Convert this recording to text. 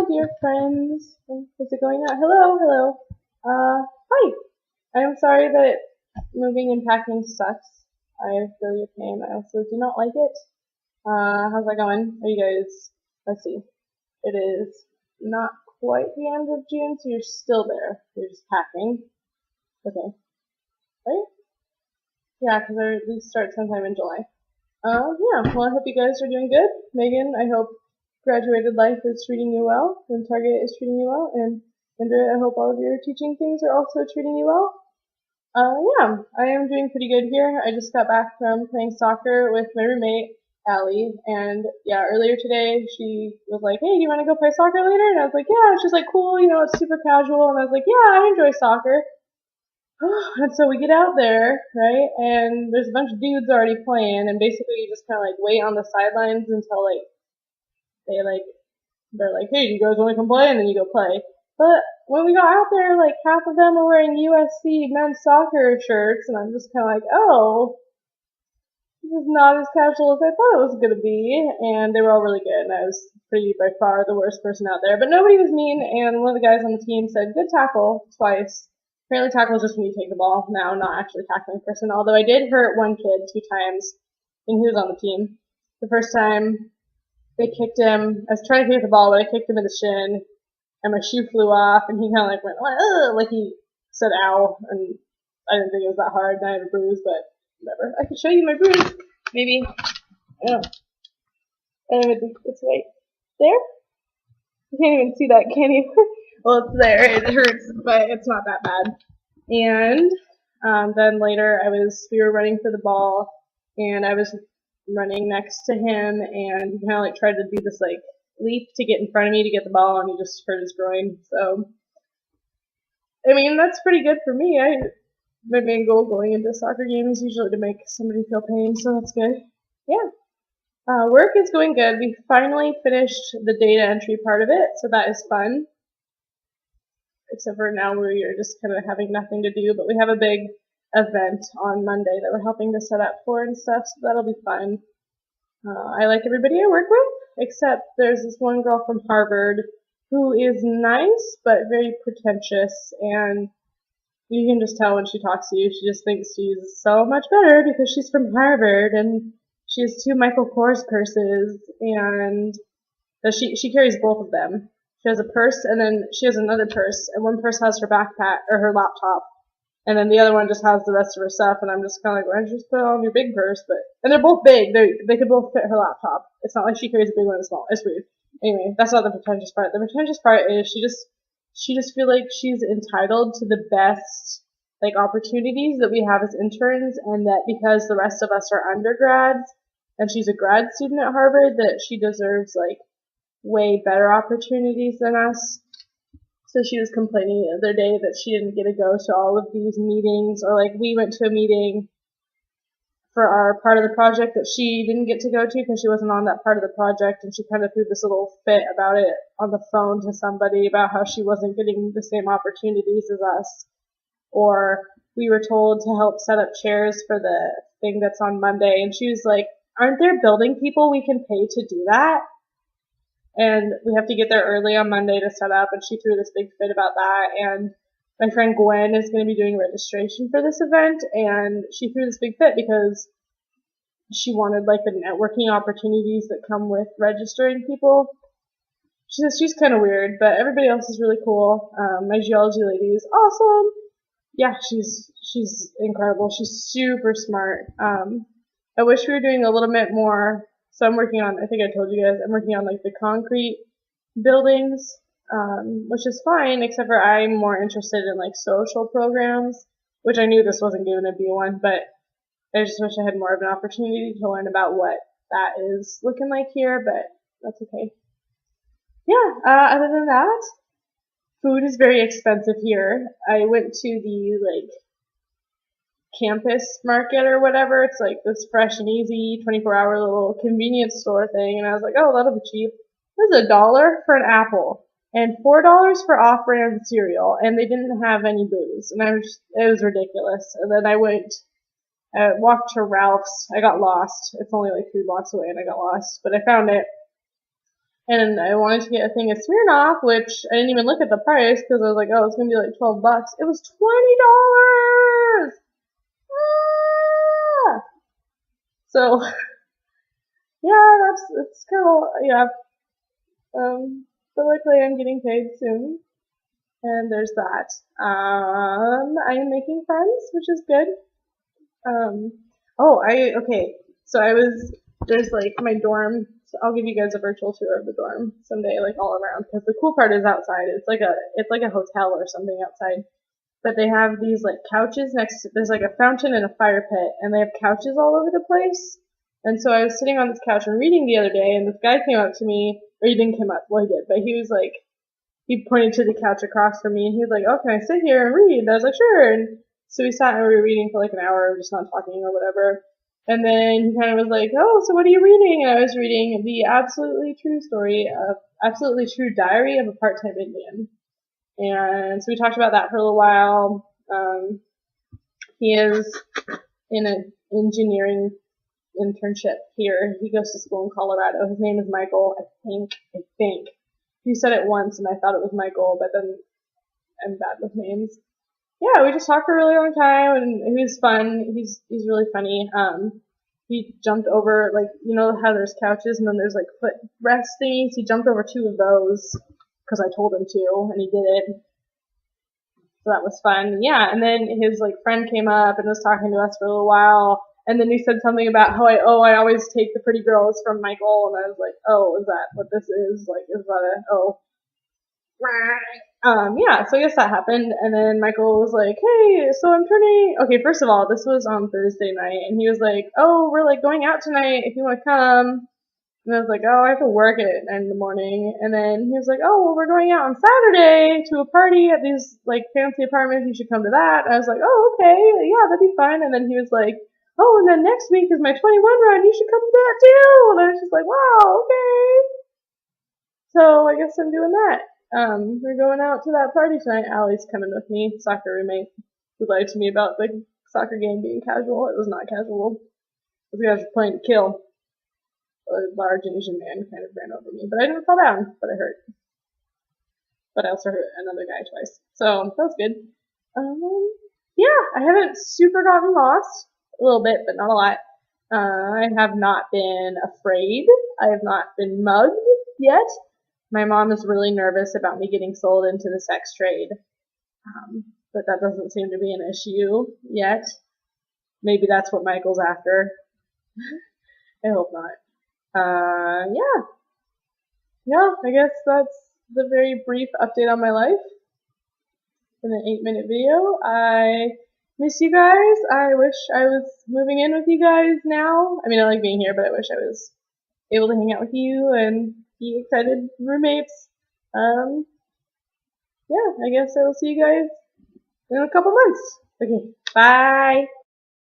dear friends. Is it going out? Hello, hello. Hi. I'm sorry that moving and packing sucks. I feel your pain. I also do not like it. How's that going? Are you guys, let's see. It is not quite the end of June, so you're still there. You're just packing. Okay. Right? Yeah, because we start sometime in July. Yeah, well, I hope you guys are doing good. Megan, I hope graduated life is treating you well, and Target is treating you well, and Andrea, I hope all of your teaching things are also treating you well. Yeah, I am doing pretty good here. I just got back from playing soccer with my roommate, Allie, and yeah, earlier today she was like, hey, do you want to go play soccer later? And I was like, yeah, she's like, cool, it's super casual, and I was like, yeah, I enjoy soccer. And so we get out there, right, and there's a bunch of dudes already playing, and basically you just kind of like wait on the sidelines until they're like, hey, you guys want to come play? And then you go play. But when we got out there, like half of them were wearing USC men's soccer shirts, and I'm just kind of like, oh, this is not as casual as I thought it was going to be. And they were all really good, and I was pretty by far the worst person out there. But nobody was mean, and one of the guys on the team said, good tackle, twice. Apparently tackle is just when you take the ball now, not actually tackling a person. Although I did hurt one kid 2 times, and he was on the team. The first time, they kicked him. I was trying to kick the ball, but I kicked him in the shin, and my shoe flew off, and he kind of like went, ugh, like he said ow, and I didn't think it was that hard, and I had a bruise, but whatever. I can show you my bruise, maybe. I don't know. I don't even think it's right there. You can't even see that, can you? Well, it's there. It hurts, but it's not that bad. And then later, we were running for the ball, and I was running next to him, and he kind of like tried to do this like leap to get in front of me to get the ball, and he just hurt his groin. So, I mean, that's pretty good for me. My main goal going into a soccer game is usually to make somebody feel pain, so that's good. Yeah. Work is going good. We finally finished the data entry part of it, so that is fun. Except for now we are just kind of having nothing to do, but we have a big event on Monday that we're helping to set up for and stuff, so that'll be fun. I like everybody I work with, except there's this one girl from Harvard who is nice, but very pretentious, and you can just tell when she talks to you, she just thinks she's so much better because she's from Harvard, and she has 2 Michael Kors purses, and she carries both of them. She has a purse, and then she has another purse, and one purse has her backpack, or her laptop, and then the other one just has the rest of her stuff, and I'm just kind of like, why don't you just put it on your big purse? And they're both big. They could both fit her laptop. It's not like she carries a big one and a small. It's weird. Anyway, that's not the pretentious part. The pretentious part is she just feels like she's entitled to the best, like, opportunities that we have as interns, and that because the rest of us are undergrads, and she's a grad student at Harvard, that she deserves, like, way better opportunities than us. So she was complaining the other day that she didn't get to go to all of these meetings, or like we went to a meeting for our part of the project that she didn't get to go to because she wasn't on that part of the project, and she kind of threw this little fit about it on the phone to somebody about how she wasn't getting the same opportunities as us. Or we were told to help set up chairs for the thing that's on Monday, and she was like, aren't there building people we can pay to do that? And we have to get there early on Monday to set up, and she threw this big fit about that. And my friend Gwen is going to be doing registration for this event, and she threw this big fit because she wanted like the networking opportunities that come with registering people. She says she's kind of weird, but everybody else is really cool. My geology lady is awesome. Yeah, she's incredible. She's super smart. I wish we were doing a little bit more. So I'm working on, I think I told you guys, I'm working on like the concrete buildings, which is fine, except for I'm more interested in like social programs, which I knew this wasn't going to be one, but I just wish I had more of an opportunity to learn about what that is looking like here, but that's okay. Yeah, other than that, food is very expensive here. I went to the like campus market or whatever. It's like this fresh and easy 24-hour little convenience store thing, and I was like, oh, that'll be cheap. This is $1 for an apple and $4 for off-brand cereal, and they didn't have any booze, and it was ridiculous. And then I walked to Ralph's. I got lost. It's only like 3 blocks away, and I got lost, but I found it. And I wanted to get a thing of Smirnoff, which I didn't even look at the price because I was like, oh, it's gonna be like $12. It was $20. Ah! So yeah, it's kind of yeah. But luckily I'm getting paid soon, and there's that. I am making friends, which is good. Um, okay. So there's like my dorm. So I'll give you guys a virtual tour of the dorm someday, like all around. Because the cool part is outside. It's like a hotel or something outside. But they have these like couches next to, there's like a fountain and a fire pit, and they have couches all over the place. And so I was sitting on this couch and reading the other day, and this guy came up to me, or he didn't come up, well he did, but he was like, he pointed to the couch across from me, and he was like, oh, can I sit here and read? And I was like, sure. And so we sat and we were reading for like an hour, just not talking or whatever. And then he kind of was like, oh, so what are you reading? And I was reading the absolutely true diary of a part-time Indian. And so we talked about that for a little while. He is in an engineering internship here. He goes to school in Colorado. His name is Michael, I think. He said it once and I thought it was Michael, but then I'm bad with names. Yeah, we just talked for a really long time and he was fun. He's really funny. He jumped over, like, you know how there's couches and then there's like foot rest thingies? He jumped over 2 of those because I told him to, and he did it. So that was fun. Yeah, and then his like friend came up and was talking to us for a little while, and then he said something about how I always take the pretty girls from Michael, and I was like, oh, is that what this is? Like, is that a yeah, so I guess that happened, and then Michael was like, hey, so I'm turning, okay, first of all, this was on Thursday night, and he was like, oh, we're like going out tonight if you want to come. And I was like, oh, I have to work at 9 in the morning. And then he was like, oh, well, we're going out on Saturday to a party at these, like, fancy apartments. You should come to that. And I was like, oh, okay. Yeah, that'd be fun. And then he was like, oh, and then next week is my 21 run. You should come to that too. And I was just like, wow, okay. So I guess I'm doing that. We're going out to that party tonight. Allie's coming with me, soccer roommate, who lied to me about the soccer game being casual. It was not casual. Those guys were playing to kill. A large Asian man kind of ran over me, but I didn't fall down, but I hurt. But I also hurt another guy twice, so that was good. Yeah, I haven't super gotten lost. A little bit, but not a lot. I have not been afraid. I have not been mugged yet. My mom is really nervous about me getting sold into the sex trade, but that doesn't seem to be an issue yet. Maybe that's what Michael's after. I hope not. Yeah, I guess that's the very brief update on my life in an 8-minute video. I miss you guys. I wish I was moving in with you guys now. I mean, I like being here, but I wish I was able to hang out with you and be excited roommates. Yeah, I guess I will see you guys in a couple months. Okay, bye.